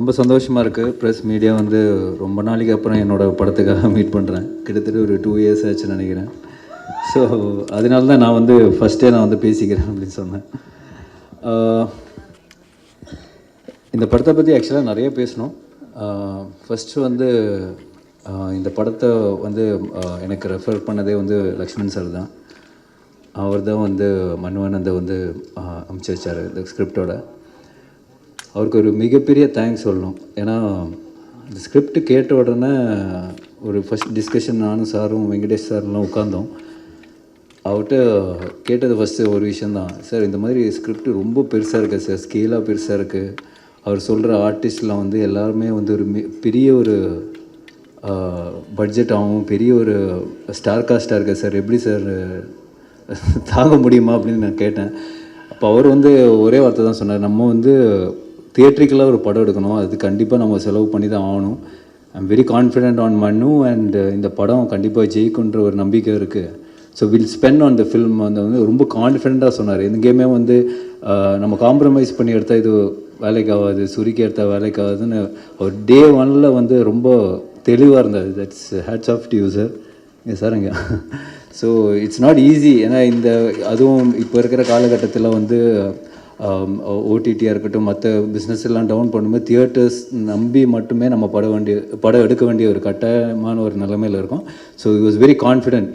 ரொம்ப சந்தோஷமாக இருக்குது. ப்ரெஸ் மீடியா வந்து ரொம்ப நாளைக்கு அப்புறம் என்னோடய படத்துக்காக மீட் பண்ணுறேன். கிட்டத்தட்ட ஒரு 2 இயர்ஸ் ஆச்சுன்னு நினைக்கிறேன். ஸோ அதனால தான் நான் வந்து ஃபஸ்ட்டே நான் வந்து பேசிக்கிறேன் அப்படின்னு சொன்னேன். இந்த படத்தை பற்றி ஆக்சுவலாக நிறைய பேசணும். ஃபஸ்ட்டு வந்து இந்த படத்தை வந்து எனக்கு ரெஃபர் பண்ணதே வந்து லக்ஷ்மண் சார் தான். அவர் தான் வந்து மன்வானந்தை வந்து அமுச்சு வச்சார் இந்த ஸ்கிரிப்டோட. அவருக்கு ஒரு மிகப்பெரிய தேங்க்ஸ் சொல்லணும். ஏன்னா இந்த ஸ்கிரிப்ட் கேட்ட உடனே ஒரு ஃபஸ்ட் டிஸ்கஷன் நானும் சாரும் வெங்கடேஷ் சார்லாம் உட்காந்தோம். அவர்கிட்ட கேட்டது ஃபஸ்ட்டு ஒரு விஷயந்தான், சார் இந்த மாதிரி ஸ்கிரிப்ட் ரொம்ப பெருசாக இருக்குது சார், ஸ்கேலாக பெருசாக இருக்குது. அவர் சொல்கிற ஆர்டிஸ்ட்லாம் வந்து எல்லாருமே வந்து ஒரு பெரிய ஒரு பட்ஜெட் ஆகும், பெரிய ஒரு ஸ்டார் காஸ்ட்டாக இருக்குது சார், எப்படி சார் தாங்க முடியுமா அப்படின்னு நான் கேட்டேன். அப்போ அவர் வந்து ஒரே வார்த்தை தான் சொன்னார், நம்ம வந்து தியேட்ரிக்கலாக ஒரு படம் எடுக்கணும், அது கண்டிப்பாக நம்ம செலவு பண்ணி தான் ஆகணும். I'm very confident on Mannu and இந்த படம் கண்டிப்பாக ஜெயிக்குன்ற ஒரு நம்பிக்கை இருக்குது. So will spend on the film வந்து ரொம்ப கான்ஃபிடென்ட்டாக சொன்னார். எங்கேயுமே வந்து நம்ம காம்ப்ரமைஸ் பண்ணி எடுத்தால் இது வேலைக்கு ஆகாது, சுருக்கி எடுத்தால் வேலைக்கு ஆகாதுன்னு அவர் டே 1 வந்து ரொம்ப தெளிவாக இருந்தார். That's hats off to you sir. Sir இங்கே ஸோ இட்ஸ் நாட் ஈஸி. ஏன்னா இந்த அதுவும் இப்போ இருக்கிற காலகட்டத்தில் வந்து ஓடிடியாக இருக்கட்டும், மற்ற பிஸ்னஸ் எல்லாம் டவுன் பண்ணும்போது தியேட்டர்ஸ் நம்பி மட்டுமே நம்ம படம் எடுக்க வேண்டிய ஒரு கட்டாயமான ஒரு நிலைமையில் இருக்கும். So it was very confident.